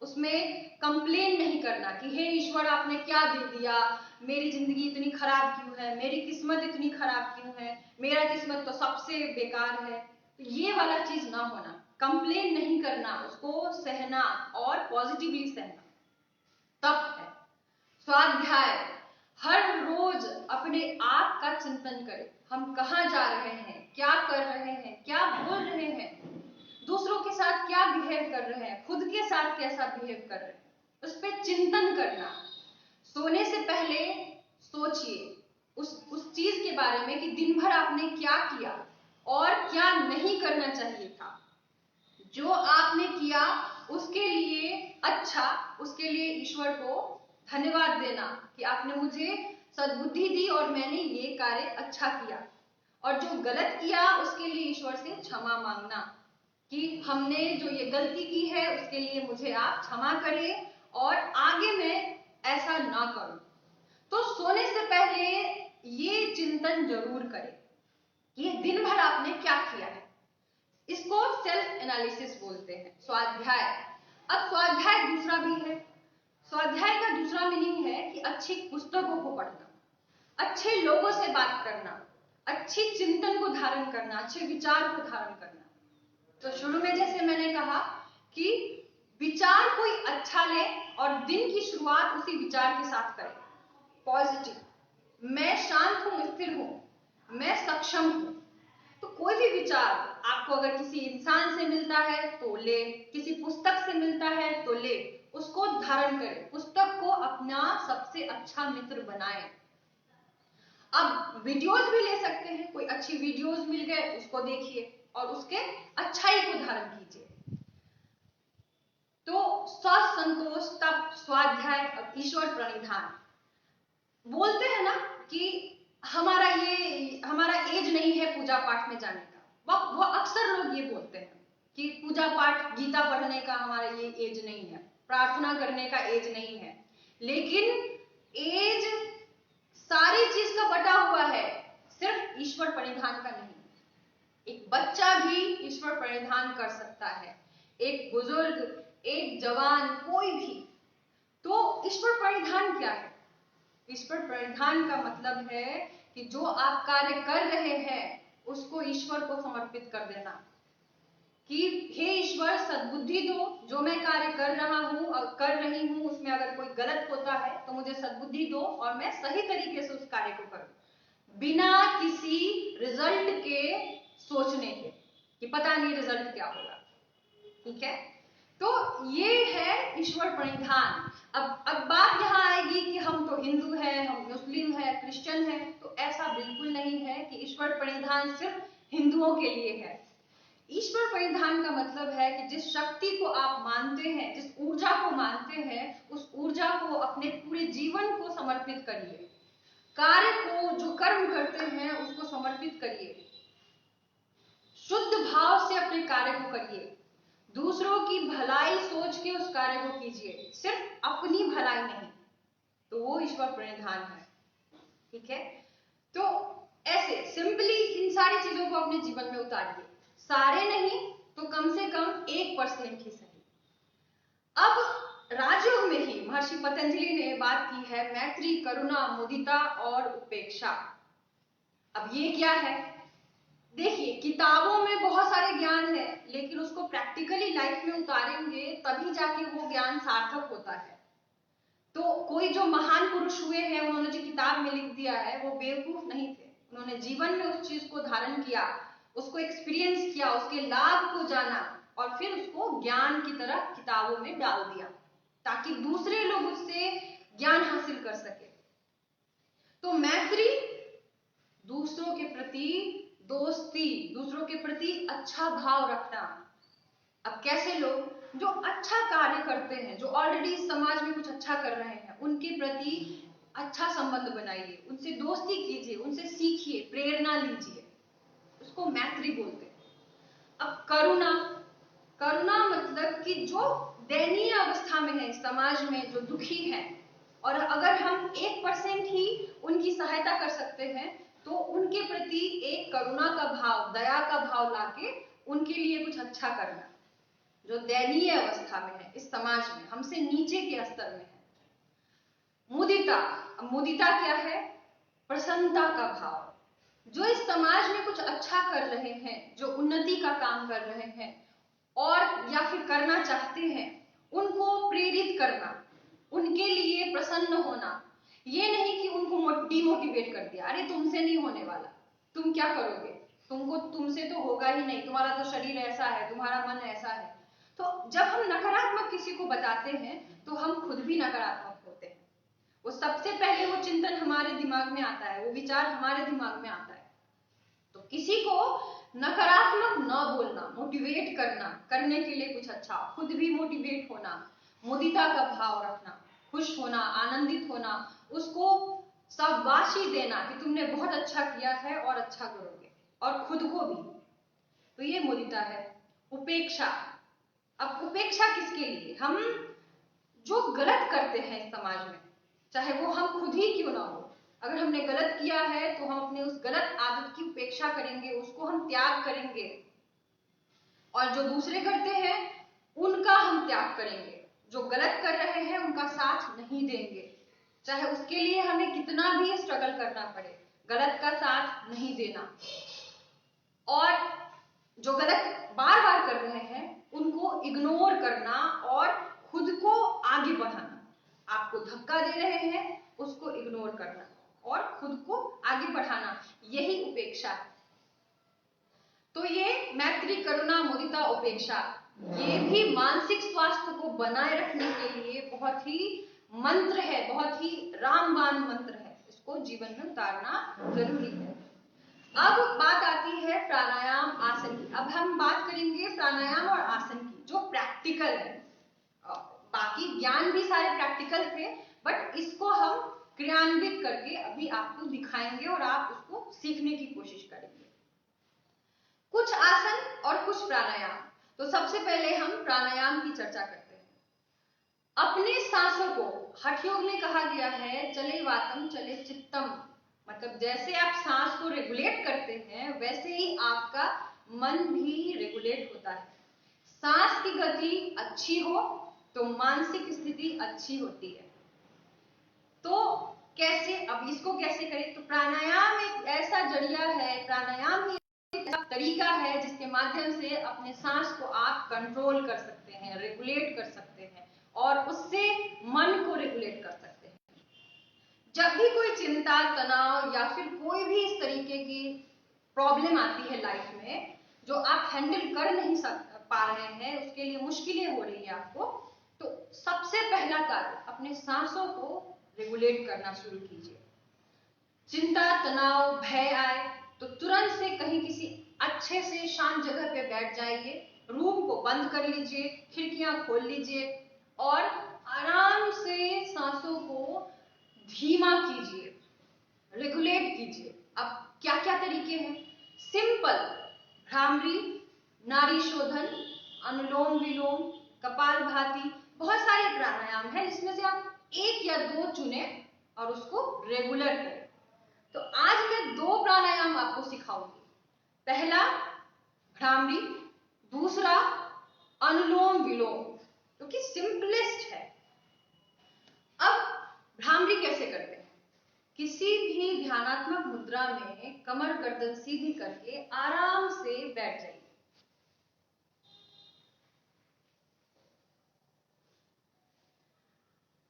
उसमें कंप्लेन नहीं करना कि हे ईश्वर आपने क्या दे दिया, मेरी जिंदगी इतनी खराब क्यों है, मेरी किस्मत इतनी खराब क्यों है, मेरा किस्मत तो सबसे बेकार है। तो ये वाला चीज ना होना, कंप्लेन नहीं करना, उसको सहना और पॉजिटिवली सहना। तप है। स्वाध्याय, हर रोज अपने आप का चिंतन करें। हम कहाँ जा रहे हैं, क्या कर रहे हैं, क्या बोल रहे हैं, दूसरों के साथ क्या बिहेव कर रहे हैं, खुद के साथ कैसा बिहेव कर रहे हैं, उस पर चिंतन करना। सोने से पहले सोचिए उस चीज के बारे में कि दिन भर आपने क्या किया और क्या नहीं करना चाहिए था। जो आपने किया उसके लिए अच्छा, उसके लिए ईश्वर को धन्यवाद देना कि आपने मुझे सद्बुद्धि दी और मैंने ये कार्य अच्छा किया, और जो गलत किया उसके लिए ईश्वर से क्षमा मांगना। कि हमने जो ये गलती की है उसके लिए मुझे आप क्षमा करिए और आगे मैं ऐसा ना करूं। तो सोने से पहले ये चिंतन जरूर करें कि दिन भर आपने क्या किया है। इसको सेल्फ एनालिसिस बोलते हैं, स्वाध्याय। अब स्वाध्याय दूसरा भी है। स्वाध्याय का दूसरा मीनिंग है कि अच्छी पुस्तकों को पढ़ना, अच्छे लोगों से बात करना, अच्छी चिंतन को धारण करना, अच्छे विचार को धारण करना। तो शुरू में जैसे मैंने कहा कि विचार कोई अच्छा ले और दिन की शुरुआत उसी विचार के साथ करें। पॉजिटिव, मैं शांत हूं, स्थिर हूं, मैं सक्षम हूं। तो कोई भी विचार आपको अगर किसी इंसान से मिलता है तो ले, किसी पुस्तक से मिलता है तो ले, उसको धारण करें, पुस्तक को अपना सबसे अच्छा मित्र बनाएं। अब वीडियोस भी ले सकते हैं, कोई अच्छी वीडियोस मिल गए उसको देखिए और उसके अच्छाई को धारण कीजिए। तो संतोष, तप, स्वाध्याय और ईश्वर प्रणिधान। बोलते हैं ना कि हमारा एज नहीं है पूजा पाठ में जाने का। वो अक्सर लोग ये बोलते हैं कि पूजा पाठ, गीता पढ़ने का हमारा ये एज नहीं है, प्रार्थना करने का एज नहीं है। लेकिन एज सारी चीज का बटा हुआ है, सिर्फ ईश्वर प्रणिधान का नहीं। एक बच्चा भी ईश्वर प्रणिधान कर सकता है, एक बुजुर्ग, एक जवान, कोई भी। तो ईश्वर प्रणिधान क्या है? ईश्वर प्रणिधान का मतलब है कि जो आप कार्य कर रहे हैं उसको ईश्वर को समर्पित कर देना कि हे ईश्वर, सद्बुद्धि दो, जो मैं कार्य कर रहा हूं और कर रही हूं उसमें अगर कोई गलत होता है तो मुझे सद्बुद्धि दो और मैं सही तरीके से उस कार्य को करूं, बिना किसी रिजल्ट के सोचने के कि पता नहीं रिजल्ट क्या होगा। ठीक है, तो ये है ईश्वर प्रणिधान। अब बात यहाँ आएगी कि हम तो हिंदू हैं, हम मुस्लिम हैं, क्रिश्चियन हैं, तो ऐसा बिल्कुल नहीं है कि ईश्वर प्रणिधान सिर्फ हिंदुओं के लिए है। ईश्वर प्रणिधान का मतलब है कि जिस शक्ति को आप मानते हैं, जिस ऊर्जा को मानते हैं, उस ऊर्जा को अपने पूरे जीवन को समर्पित करिए। कार्य को, जो कर्म करते हैं उसको समर्पित करिए, शुद्ध भाव से अपने कार्य को करिए, दूसरों की भलाई सोच के उस कार्य को कीजिए, सिर्फ अपनी भलाई नहीं। तो वो ईश्वर प्रणिधान है। ठीक है, तो ऐसे सिंपली इन सारी चीजों को अपने जीवन में उतारिए, सारे नहीं तो कम से कम 1% ही सही। अब राजयोग में ही महर्षि पतंजलि ने बात की है मैत्री, करुणा, मुदिता और उपेक्षा। अब ये क्या है? देखिए, किताबों में बहुत सारे ज्ञान है, लेकिन उसको प्रैक्टिकली लाइफ में उतारेंगे तभी जाके वो ज्ञान सार्थक होता है। तो कोई जो महान पुरुष हुए हैं, उन्होंने जो किताब में लिख दिया है वो बेवकूफ नहीं थे। उन्होंने जीवन में उस चीज को धारण किया, उसको एक्सपीरियंस किया, उसके लाभ को जाना और फिर उसको ज्ञान की तरह किताबों में डाल दिया ताकि दूसरे लोग उससे ज्ञान हासिल कर सके। तो मैत्री, दूसरों के प्रति दोस्ती, दूसरों के प्रति अच्छा भाव रखना। अब कैसे लोग जो अच्छा कार्य करते हैं, जो ऑलरेडी समाज में कुछ अच्छा कर रहे हैं, उनके प्रति अच्छा संबंध बनाइए, उनसे दोस्ती कीजिए, उनसे सीखिए, प्रेरणा लीजिए, उसको मैत्री बोलते हैं। अब करुणा, करुणा मतलब कि जो दयनीय अवस्था में है समाज में, जो दुखी है, और अगर हम 1% ही उनकी सहायता कर सकते हैं तो उनके प्रति एक करुणा का भाव, दया का भाव लाके उनके लिए कुछ अच्छा करना, जो दयनीय अवस्था में है इस समाज में, हमसे नीचे के स्तर में है। मुदिता, अब मुदिता क्या है? प्रसन्नता का भाव, जो इस समाज में कुछ अच्छा कर रहे हैं, जो उन्नति का काम कर रहे हैं और या फिर करना चाहते हैं, उनको प्रेरित करना, उनके लिए प्रसन्न होना। ये नहीं कि उनको डिमोटिवेट कर दिया, अरे तुमसे नहीं होने वाला, तुम क्या करोगे, तुमसे तो होगा ही नहीं, तुम्हारा तो शरीर ऐसा है, तुम्हारा मन ऐसा है। तो जब हम नकारात्मक किसी को बताते हैं तो हम खुद भी नकारात्मक होते हैं। वो सबसे पहले वो चिंतन हमारे दिमाग में आता है, वो विचार हमारे दिमाग में आता है। तो किसी को नकारात्मक न बोलना, मोटिवेट करना, करने के लिए कुछ अच्छा, खुद भी मोटिवेट होना, मुदिता का भाव रखना, खुश होना, आनंदित होना, उसको शाबाशी देना कि तुमने बहुत अच्छा किया है और अच्छा करोगे, और खुद को भी। तो ये मुदिता है। उपेक्षा। अब उपेक्षा किसके लिए? हम जो गलत करते हैं इस समाज में, चाहे वो हम खुद ही क्यों ना हो, अगर हमने गलत किया है तो हम अपने उस गलत आदत की उपेक्षा करेंगे, उसको हम त्याग करेंगे। और जो दूसरे करते हैं उनका हम त्याग करेंगे। जो गलत कर रहे हैं उनका साथ नहीं देंगे, चाहे उसके लिए हमें कितना भी स्ट्रगल करना पड़े, गलत का साथ नहीं देना। और जो गलत बार बार कर रहे हैं उनको इग्नोर करना और खुद को आगे बढ़ाना। आपको धक्का दे रहे हैं उसको इग्नोर करना और खुद को आगे बढ़ाना, यही उपेक्षा है। तो ये मैत्री, करुणा, मुदिता, उपेक्षा, ये भी मानसिक स्वास्थ्य को बनाए रखने के लिए बहुत ही मंत्र है, बहुत ही रामबाण मंत्र है। इसको जीवन में उतारना जरूरी है। अब बात आती है प्राणायाम, आसन की। अब हम बात करेंगे प्राणायाम और आसन की, जो प्रैक्टिकल है। बाकी ज्ञान भी सारे प्रैक्टिकल थे, बट इसको हम क्रियान्वित करके अभी आपको दिखाएंगे और आप उसको सीखने की कोशिश करेंगे। कुछ आसन और कुछ प्राणायाम। तो सबसे पहले हम प्राणायाम की चर्चा करते हैं। अपने सांसों को, हठ योग में कहा गया है चले वातम चले चित्तम, मतलब जैसे आप सांस को रेगुलेट करते हैं वैसे ही आपका मन भी रेगुलेट होता है। सांस की गति अच्छी हो तो मानसिक स्थिति अच्छी होती है। तो कैसे, अब इसको कैसे करें? तो प्राणायाम एक ऐसा जरिया है, प्राणायाम ही एक ऐसा तरीका है जिसके माध्यम से अपने सांस को आप कंट्रोल कर सकते हैं, रेगुलेट कर सकते हैं और उससे मन को रेगुलेट कर सकते हैं। जब भी कोई चिंता, तनाव या फिर कोई भी इस तरीके की प्रॉब्लम आती है लाइफ में जो आप हैंडल कर नहीं पा रहे हैं, उसके लिए मुश्किलें हो रही है आपको, तो सबसे पहला कार्य अपने सांसों को रेगुलेट करना शुरू कीजिए। चिंता, तनाव, भय आए तो तुरंत से कहीं किसी अच्छे से शांत जगह पे बैठ जाइए, रूम को बंद कर लीजिए, खिड़कियां खोल लीजिए और आराम से सांसों को धीमा कीजिए, रेगुलेट कीजिए। अब क्या क्या तरीके हैं? सिंपल भ्रामरी, नाड़ी शोधन, अनुलोम विलोम, कपालभाति, बहुत सारे प्राणायाम है जिसमें से आप एक या दो चुने और उसको रेगुलर करें। तो आज मैं दो प्राणायाम आपको सिखाऊंगी। पहला भ्रामरी, दूसरा अनुलोम विलोम, जो कि सिंपलेस्ट है। अब भ्रामरी कैसे करते हैं? किसी भी ध्यानात्मक मुद्रा में कमर गर्दन सीधी करके आराम से बैठ जाइए।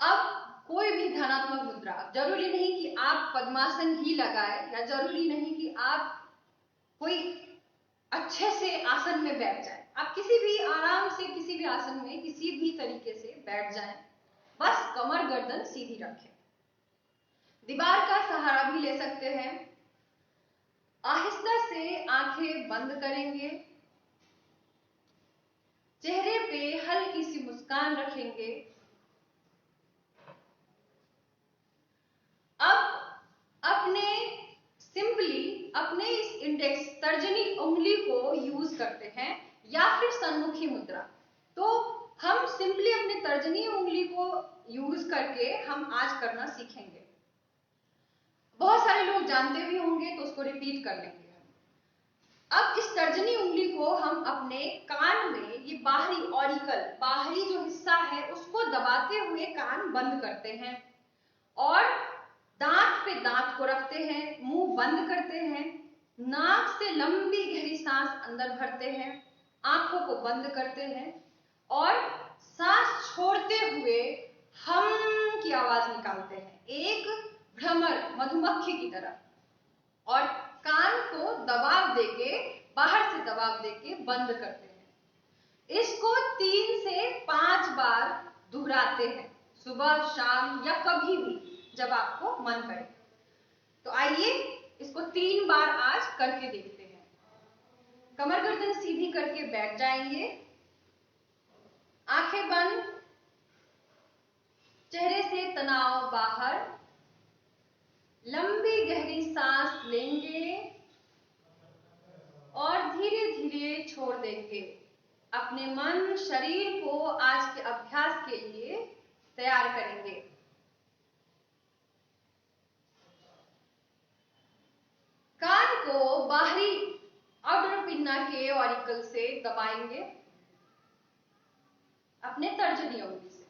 अब कोई भी ध्यानात्मक मुद्रा, जरूरी नहीं कि आप पद्मासन ही लगाएं या जरूरी नहीं कि आप कोई अच्छे से आसन में बैठ जाएं। आप किसी भी आराम से किसी भी आसन में किसी भी तरीके से बैठ जाएं, बस कमर गर्दन सीधी रखें। दीवार का सहारा भी ले सकते हैं। आहिस्ता से आंखें बंद करेंगे, चेहरे पे हल्की सी मुस्कान रखेंगे। अब अपने इस इंडेक्स, तर्जनी उंगली को यूज करते हैं या फिर सन्मुखी मुद्रा। तो हम सिंपली अपने तर्जनी उंगली को यूज करके हम आज करना सीखेंगे। बहुत सारे लोग जानते भी होंगे तो उसको रिपीट कर लेंगे। अब इस तर्जनी उंगली को हम अपने कान में, ये बाहरी ऑरिकल, बाहरी जो हिस्सा है उसको दबाते हुए कान बंद करते हैं और दांत पे दांत को रखते हैं, मुंह बंद करते हैं, नाक से लंबी गहरी सांस अंदर भरते हैं, आंखों को बंद करते हैं और सांस छोड़ते हुए हम की आवाज निकालते हैं, एक भ्रमर, मधुमक्खी की तरह। और कान को दबाव देके, बाहर से दबाव देके बंद करते हैं। इसको 3 से 5 बार दोहराते हैं, सुबह, शाम या कभी भी जब आपको मन करे। तो आइए इसको 3 बार आज करके देखते हैं। कमर गर्दन सीधी करके बैठ जाएंगे, आंखें बंद, चेहरे से तनाव बाहर, लंबी गहरी सांस लेंगे और धीरे धीरे छोड़ देंगे। अपने मन शरीर को आज के अभ्यास के लिए तैयार करेंगे। कान को बाहरी आउटर पिन्ना के ऑरिकल से दबाएंगे अपने तर्जनी उंगली से।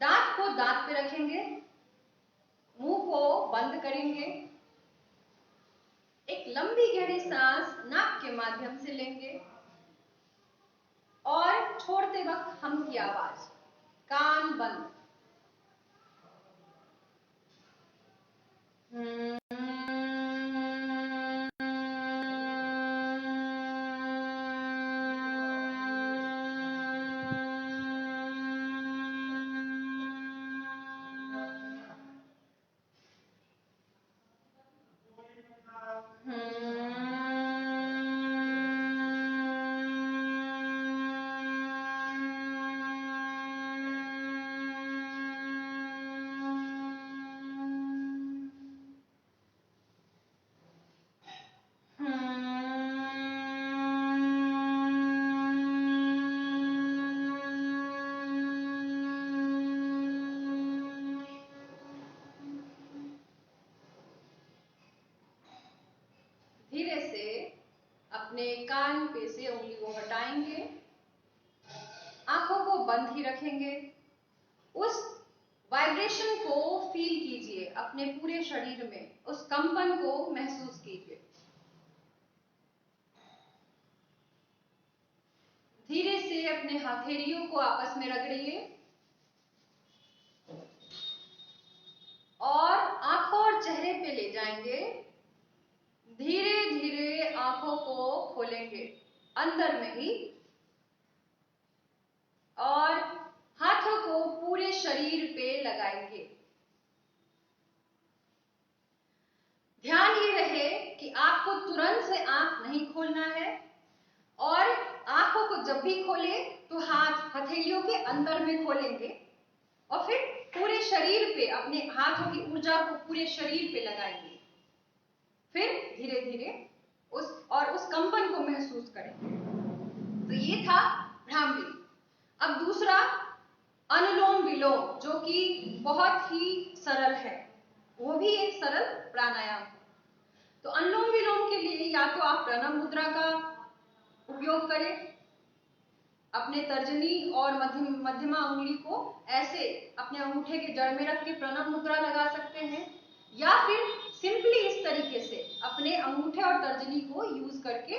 दांत को दांत पे रखेंगे, मुंह को बंद करेंगे। एक लंबी गहरी सांस नाक के माध्यम से लेंगे और छोड़ते वक्त हम की आवाज, कान बंद। धीरे से अपने कान पे से उंगली को हटाएंगे, आंखों को बंद ही रखेंगे। उस वाइब्रेशन को फील कीजिए अपने पूरे शरीर में, उस कंपन को महसूस कीजिए। धीरे से अपने हथेलियों को आपस में रगड़िए और आंखों और चेहरे पे ले जाएंगे। धीरे धीरे आंखों को खोलेंगे अंदर में ही और हाथों को पूरे शरीर पे लगाएंगे। ध्यान ये रहे कि आपको तुरंत से आंख नहीं खोलना है और आंखों को जब भी खोले तो हाथ हथेलियों के अंदर में खोलेंगे और फिर पूरे शरीर पे अपने हाथों की ऊर्जा को पूरे शरीर पे लगाएंगे। फिर धीरे धीरे उस कंपन को महसूस करेंगे। तो ये था भ्रामरी। अब दूसरा अनुलोम विलोम, जो कि बहुत ही सरल है, वो भी एक सरल प्राणायाम है। तो अनुलोम विलोम के लिए या तो आप प्रणव मुद्रा का उपयोग करें, अपने तर्जनी और मध्यमा उंगली को ऐसे अपने अंगूठे के जड़ में रख के प्रणव मुद्रा लगा सकते हैं, या फिर सिंपली इस तरीके से अपने अंगूठे और तर्जनी को यूज करके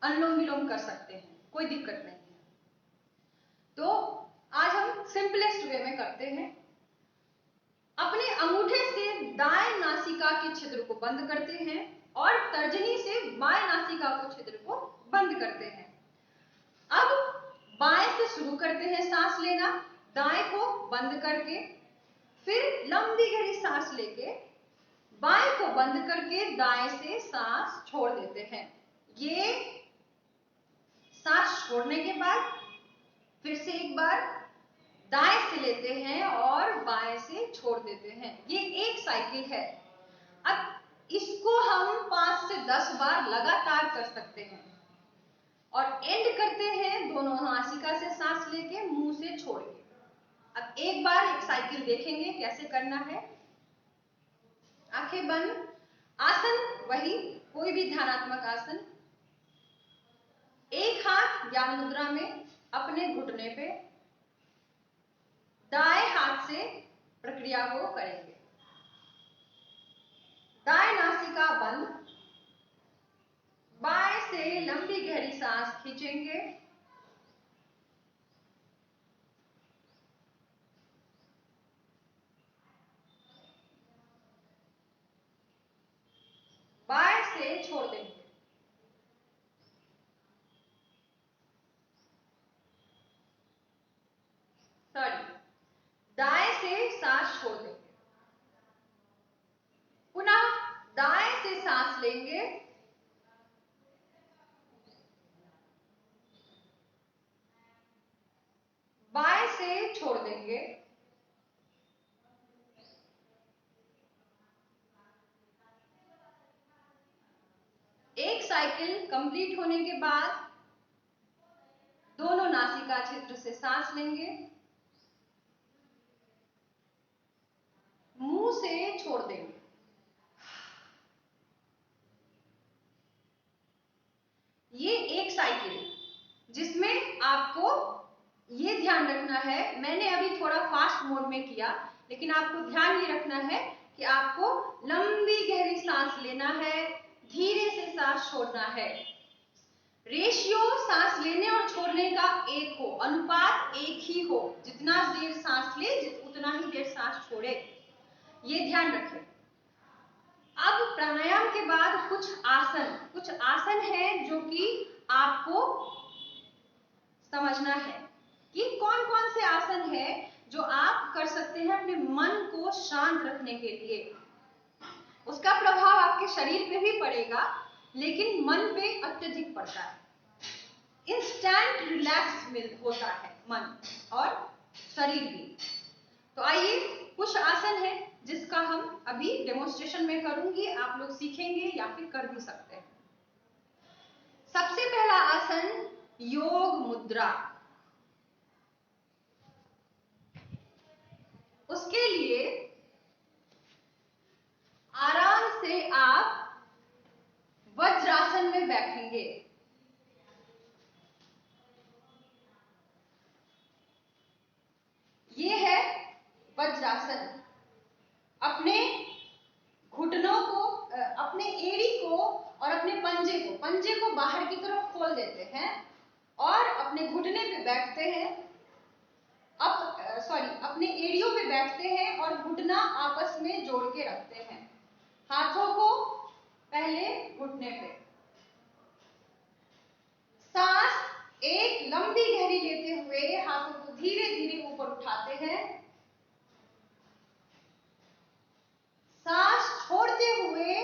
अनुलोम विलोम कर सकते हैं, कोई दिक्कत नहीं है। तो आज हम सिंपलेस्ट वे में करते हैं। अपने अंगूठे से दाएं नासिका के छिद्र को बंद करते हैं और तर्जनी से बाएं नासिका के छिद्र को बंद करते हैं। अब बाएं से शुरू करते हैं सांस लेना, दाएं को बंद करके, फिर लंबी गहरी सांस लेके बाएं को बंद करके दाएं से सांस छोड़ देते हैं। ये सांस छोड़ने के बाद फिर से एक बार दाएं से लेते हैं और बाएं से छोड़ देते हैं। ये एक साइकिल है। अब इसको हम 5 से 10 बार लगातार कर सकते हैं और एंड करते हैं दोनों नासिका से सांस लेके मुंह से छोड़ के। अब एक बार एक साइकिल देखेंगे कैसे करना है। आंखें बंद, आसन वही, कोई भी ध्यानात्मक आसन। एक हाथ ज्ञान मुद्रा में अपने घुटने पे, दाएं हाथ से प्रक्रिया को करेंगे। दाएं नासिका बंद, बाएं से लंबी गहरी सांस खींचेंगे, बाएं से छोड़ देंगे। दाएं से सांस छोड़ देंगे। पुनः दाएं से सांस लेंगे, बाएं से छोड़ देंगे। एक साइकिल कंप्लीट होने के बाद दोनों नासिका छिद्र से सांस लेंगे, मुंह से छोड़ देंगे। ये एक साइकिल जिसमें आपको ये ध्यान रखना है, मैंने अभी थोड़ा फास्ट मोड में किया, लेकिन आपको ध्यान ये रखना है कि आपको लंबी गहरी सांस लेना है, धीरे से सांस छोड़ना है। रेशियो सांस लेने और छोड़ने का एक हो, अनुपात एक ही हो, जितना देर सांस ले उतना ही देर सांस छोड़े, ये ध्यान रखें। अब प्राणायाम के बाद कुछ आसन हैं जो कि आपको समझना है कि कौन कौन से आसन है जो आप कर सकते हैं अपने मन को शांत रखने के लिए। उसका प्रभाव आपके शरीर पे भी पड़ेगा, लेकिन मन पे अत्यधिक पड़ता है। इंस्टेंट रिलैक्स होता है मन और शरीर भी। तो आइए, कुछ आसन है जिसका हम अभी डेमोन्स्ट्रेशन में करूंगी, आप लोग सीखेंगे या फिर कर भी सकते हैं। सबसे पहला आसन योग मुद्रा। उसके लिए आराम से आप वज्रासन में बैठेंगे। ये है वज्रासन। अपने घुटनों को, अपने एड़ी को और अपने पंजे को बाहर की तरफ खोल देते हैं और अपने घुटने पे बैठते हैं। अपने एड़ियों पे बैठते हैं और घुटना आपस में जोड़ के रखते हैं। हाथों को पहले घुटने पे, सांस एक लंबी गहरी लेते हुए हाथों को धीरे धीरे ऊपर उठाते हैं। सांस छोड़ते हुए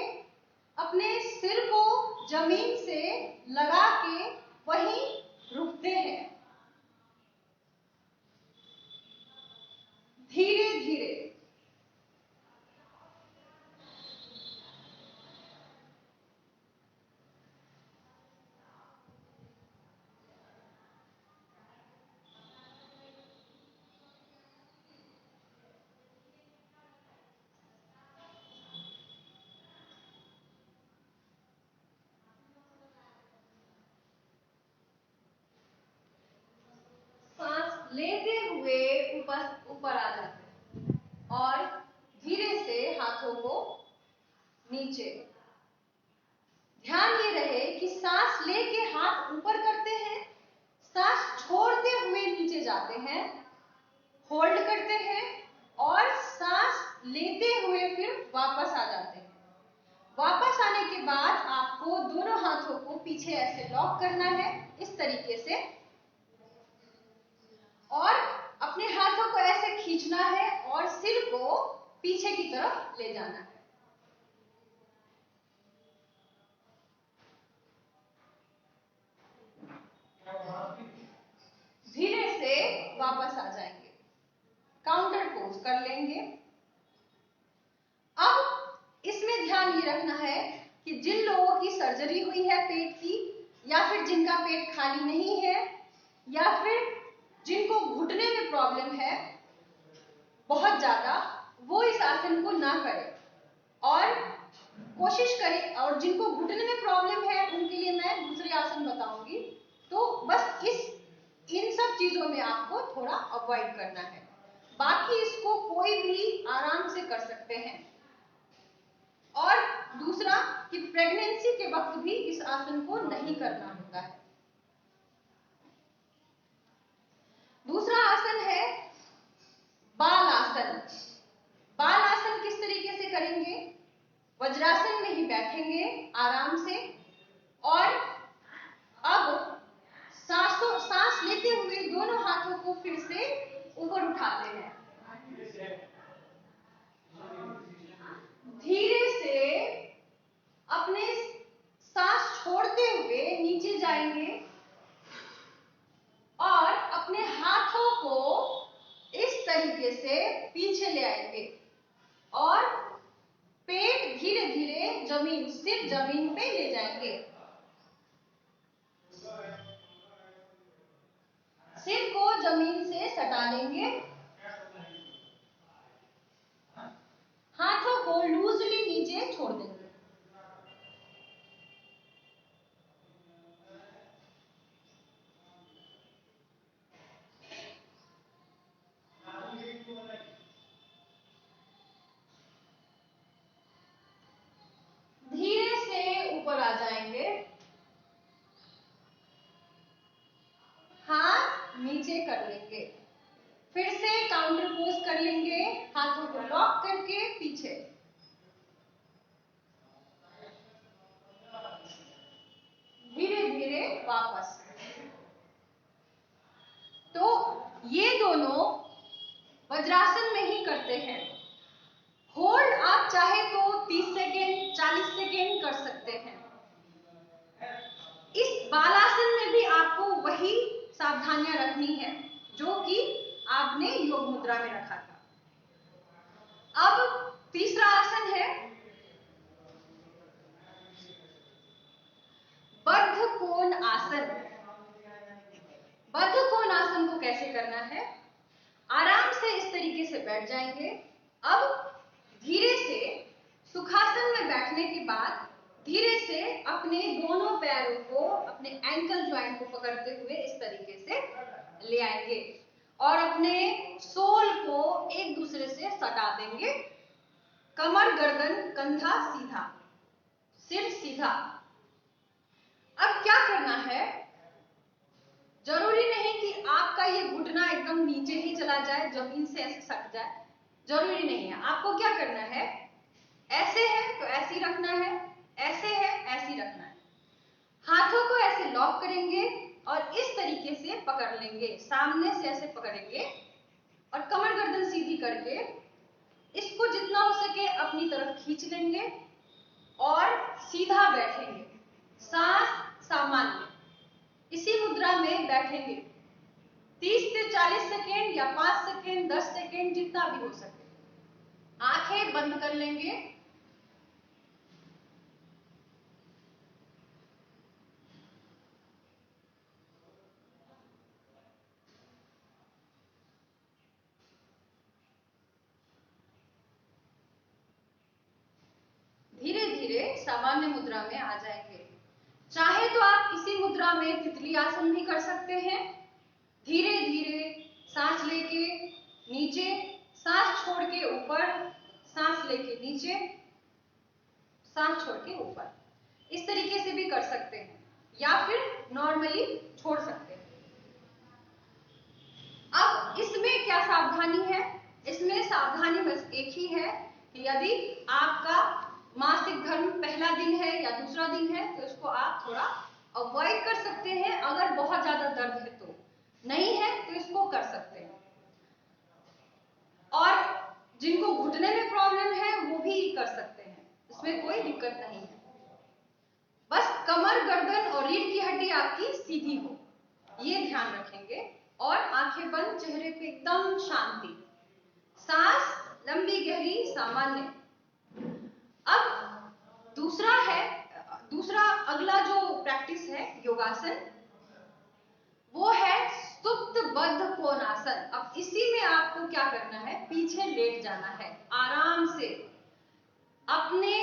अपने सिर को जमीन से लगा के वहीं रुकते हैं, धीरे धीरे। सांस लेते हुए ऊपर आ जाते हैं और धीरे से हाथों को नीचे। ध्यान ये रहे कि सांस लेके हाथ ऊपर करते हैं, सांस छोड़ते हुए नीचे जाते हैं, होल्ड करते हैं और सांस लेते हुए फिर वापस आ जाते हैं। वापस आने के बाद आपको दोनों हाथों को पीछे ऐसे लॉक करना है, इस तरीके से, और अपने हाथों को ऐसे खींचना है और सिर को पीछे की तरफ ले जाना है। धीरे से वापस आ जाएंगे, काउंटर पोज कर लेंगे। अब इसमें ध्यान ये रखना है कि जिन लोगों की सर्जरी हुई है पेट की, या फिर जिनका पेट खाली नहीं है, या फिर जिनको घुटने में प्रॉब्लम है बहुत ज्यादा, वो इस आसन को ना करें और कोशिश करें। और जिनको घुटने में प्रॉब्लम है उनके लिए मैं दूसरे आसन बताऊंगी। तो बस इन सब चीजों में आपको थोड़ा अवॉइड करना है, बाकी इसको कोई भी आराम से कर सकते हैं। और दूसरा कि प्रेगनेंसी के वक्त भी इस आसन को नहीं करना होता है। दूसरा आसन है बाल आसन। बाल आसन किस तरीके से करेंगे? वज्रासन में ही बैठेंगे आराम से और अब सांस लेते हुए दोनों हाथों को फिर से ऊपर उठाते हैं, धीरे से अपने सांस छोड़ते हुए नीचे जाएंगे और अपने हाथों को इस तरीके से पीछे ले आएंगे और पेट धीरे धीरे सिर जमीन पे ले जाएंगे। देंगे, हाथों को लूजली नीचे छोड़ देंगे। धीरे से ऊपर आ जाएंगे, हाथ नीचे कर लेंगे, फिर से काउंटर पोज कर लेंगे, हाथों को लॉक करके पीछे, धीरे धीरे वापस। तो ये दोनों वज्रासन में ही करते हैं। होल्ड आप चाहे तो 30 सेकेंड 40 सेकेंड कर सकते हैं। इस बालासन में भी आपको वही सावधानियां रखनी है जो कि आपने योग मुद्रा में रखा था। अब तीसरा आसन है बद्ध कोण आसन। बद्ध कोण आसन को कैसे करना है? आराम से इस तरीके से बैठ जाएंगे। अब धीरे से सुखासन में बैठने के बाद धीरे से अपने दोनों पैरों को, अपने एंकल ज्वाइंट को पकड़ते हुए इस तरीके से ले आएंगे और अपने सोल को एक दूसरे से सटा देंगे। कमर, गर्दन, कंधा सीधा, सिर सीधा। अब क्या करना है? जरूरी नहीं कि आपका ये घुटना एकदम नीचे ही चला जाए, जमीन से ऐसे सट जाए, जरूरी नहीं है। आपको क्या करना है? ऐसे है तो ऐसे ही रखना है, ऐसे है ऐसे ही रखना है। हाथों को ऐसे लॉक करेंगे और इस तरीके से पकड़ लेंगे, सामने से ऐसे पकड़ेंगे और कमर गर्दन सीधी करके इसको जितना हो सके अपनी तरफ खींच लेंगे और सीधा बैठेंगे, सांस सामान्य। इसी मुद्रा में बैठेंगे 30 से 40 सेकेंड या 5 सेकेंड, 10 सेकेंड, जितना भी हो सके। आंखें बंद कर लेंगे। धीरे धीरे सामान्य मुद्रा में आ जाएंगे। चाहे तो आप इसी मुद्रा में तितली आसन भी कर सकते हैं। धीरे धीरे सांस लेके नीचे, सांस छोड़ के ऊपर, सांस लेके नीचे, सांस छोड़ के ऊपर, इस तरीके से भी कर सकते हैं या फिर नॉर्मली छोड़ सकते हैं। अब इसमें क्या सावधानी है? इसमें सावधानी बस एक ही है कि यदि आपका मासिक धर्म पहला दिन है या दूसरा दिन है तो इसको आप थोड़ा अवॉइड कर सकते हैं। अगर बहुत ज्यादा दर्द है तो, नहीं है तो इसको कर सकते हैं। और जिनको घुटने में प्रॉब्लम है वो भी कर सकते हैं, इसमें कोई दिक्कत नहीं है। बस कमर, गर्दन और रीढ़ की हड्डी आपकी सीधी हो, ये ध्यान रखेंगे। और आंखें बंद, चेहरे पे एकदम शांति, सांस लंबी गहरी सामान्य। अब दूसरा अगला जो प्रैक्टिस है योगासन, वो है सुप्त बद्ध कोणासन। अब इसी में आपको क्या करना है? पीछे लेट जाना है आराम से। अपने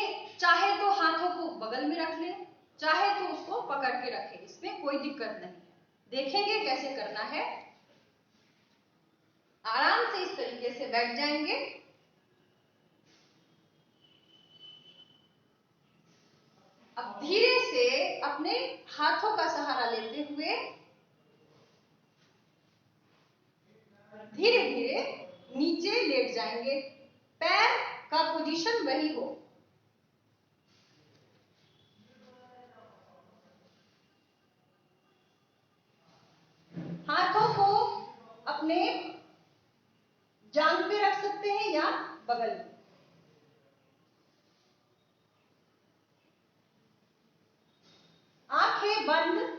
चाहे तो हाथों को बगल में रख ले, चाहे तो उसको पकड़ के रखें, इसमें कोई दिक्कत नहीं है। देखेंगे कैसे करना है। आराम से इस तरीके से बैठ जाएंगे। अब धीरे से अपने हाथों का सहारा लेते हुए धीरे धीरे नीचे लेट जाएंगे। पैर का पोजीशन वही हो। हाथों को अपने जांघ पे रख सकते हैं या बगल में। आंखें बंद।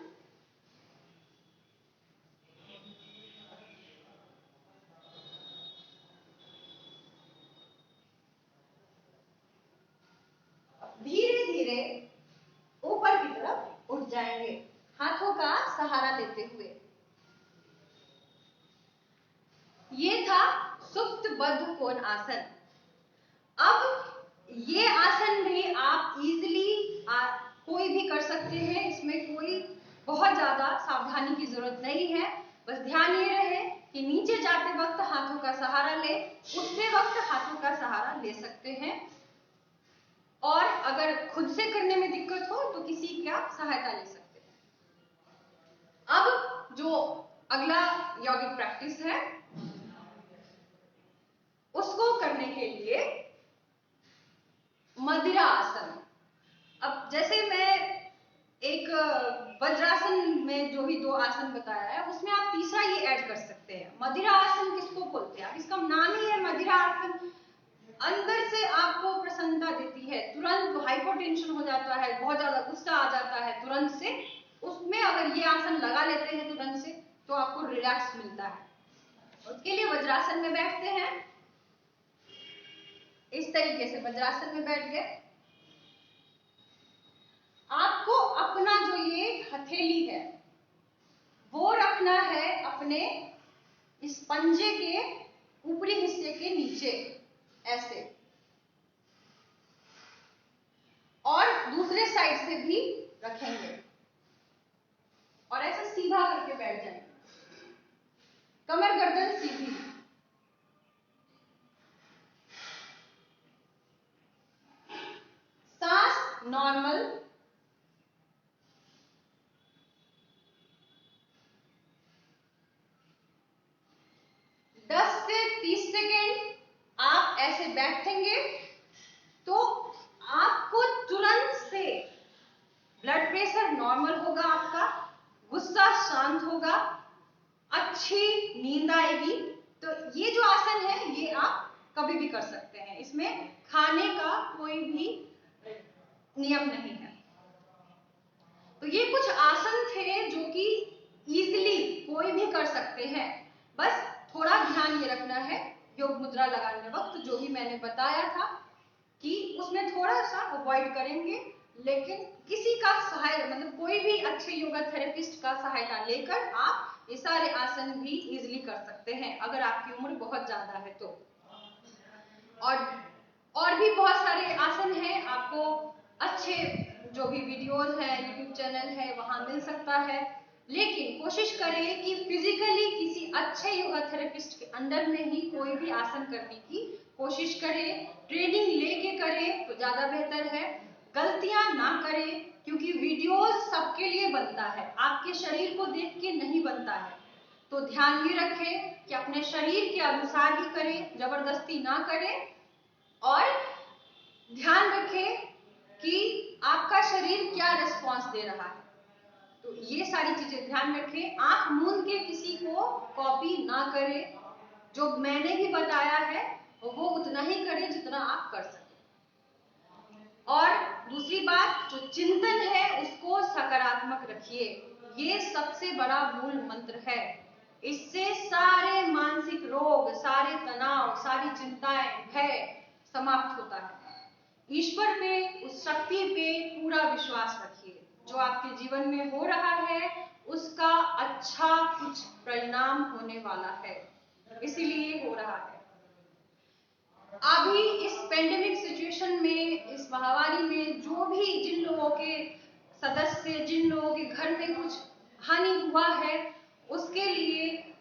धीरे धीरे ऊपर की तरफ उठ जाएंगे, हाथों का सहारा लेते हुए। ये था सुप्त बद्ध कोण आसन। अब ये आसन भी आप इजीली कोई भी कर सकते हैं, इसमें कोई बहुत ज्यादा सावधानी की जरूरत नहीं है। बस ध्यान ये रहे कि नीचे जाते वक्त हाथों का सहारा ले, उठते वक्त हाथों का सहारा ले सकते हैं, और अगर खुद से करने में दिक्कत हो तो किसी का सहायता ले सकते हैं। अब जो अगला यौगिक प्रैक्टिस है उसको करने के लिए मदिरा आसन। अब जैसे मैं एक वज्रासन में जो भी 2 आसन बताया है उसमें आप तीसरा ये ऐड कर सकते हैं। मदिरा आसन किसको बोलते हैं? अब इसका नाम ही है मदिरा आसन। अंदर से आपको प्रसन्नता देती है, तुरंत हाइपोटेंशन हो जाता है, बहुत ज्यादा गुस्सा आ जाता है तुरंत से, उसमें अगर ये आसन लगा लेते हैं तुरंत से तो आपको रिलैक्स मिलता है। उसके लिए वज्रासन में बैठते हैं, इस तरीके से वज्रासन में बैठ गए। आपको अपना जो ये हथेली है वो रखना है अपने इस पंजे के ऊपरी हिस्से के नीचे ऐसे, और दूसरे साइड से भी रखेंगे और ऐसे सीधा करके बैठ जाएंगे, कमर गर्दन सीधी। सांस नॉर्मल, आप ऐसे बैठेंगे तो आपको तुरंत से ब्लड प्रेशर नॉर्मल होगा, आपका गुस्सा शांत होगा, अच्छी नींद आएगी। तो ये जो आसन है ये आप कभी भी कर सकते हैं, इसमें खाने का कोई भी नियम नहीं है। तो ये कुछ आसन थे जो कि इजीली कोई भी कर सकते हैं। बस थोड़ा ध्यान ये रखना है योग मुद्रा लगाने वक्त, जो भी मैंने बताया था कि उसमें थोड़ा सा अवॉइड करेंगे, लेकिन किसी का सहाय मतलब कोई भी अच्छे योगा थेरेपिस्ट का सहायता लेकर आप ये सारे आसन भी इजीली कर सकते हैं अगर आपकी उम्र बहुत ज्यादा है तो। और भी बहुत सारे आसन हैं, आपको अच्छे जो भी वीडियोस है यूट्यूब चैनल है वहां मिल सकता है, लेकिन कोशिश करें कि फिजिकली किसी अच्छे योगा थेरेपिस्ट के अंडर में ही कोई भी आसन करने की कोशिश करें, ट्रेनिंग लेके करें तो ज्यादा बेहतर है। गलतियां ना करें, क्योंकि वीडियोस सबके लिए बनता है, आपके शरीर को देख के नहीं बनता है। तो ध्यान ये रखें कि अपने शरीर के अनुसार ही करें, जबरदस्ती ना करें, और ध्यान रखें कि आपका शरीर क्या रिस्पॉन्स दे रहा है। तो ये सारी चीजें ध्यान रखें। आंख मूंद के किसी को कॉपी ना करें, जो मैंने भी बताया है वो उतना ही करें जितना आप कर सकें। और दूसरी बात, जो चिंतन है उसको सकारात्मक रखिए, ये सबसे बड़ा मूल मंत्र है। इससे सारे मानसिक रोग, सारे तनाव, सारी चिंताएं, भय समाप्त होता है। ईश्वर पे, उस शक्ति पे पूरा विश्वास रखिए, जो आपके जीवन में हो रहा है उसका अच्छा कुछ परिणाम होने वाला है, इसीलिए हो रहा है। अभी इस पेंडेमिक सिचुएशन में, इस महामारी में जो भी जिन लोगों के सदस्य, जिन लोगों के घर में कुछ हानि हुआ है, उसके लिए,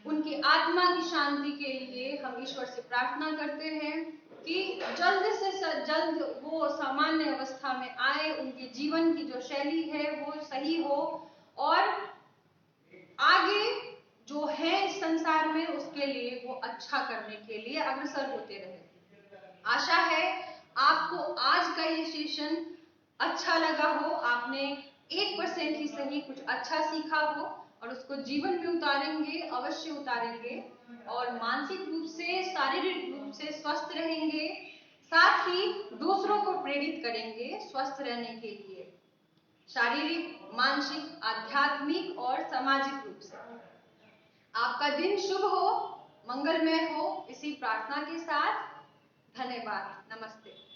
उनकी आत्मा की शांति के लिए हम ईश्वर से प्रार्थना करते हैं कि जल्द से जल्द वो सामान्य अवस्था में आए, उनके जीवन की जो शैली है वो सही हो, और आगे जो है इस संसार में उसके लिए वो अच्छा करने के लिए अग्रसर होते रहे। आशा है आपको आज का ये सेशन अच्छा लगा हो, आपने 1% ही सही कुछ अच्छा सीखा हो, और उसको जीवन में उतारेंगे, अवश्य उतारेंगे, और मानसिक रूप से, शारीरिक रूप से स्वस्थ रहेंगे, साथ ही दूसरों को प्रेरित करेंगे स्वस्थ रहने के लिए, शारीरिक, मानसिक, आध्यात्मिक और सामाजिक रूप से। आपका दिन शुभ हो, मंगलमय हो, इसी प्रार्थना के साथ धन्यवाद। नमस्ते।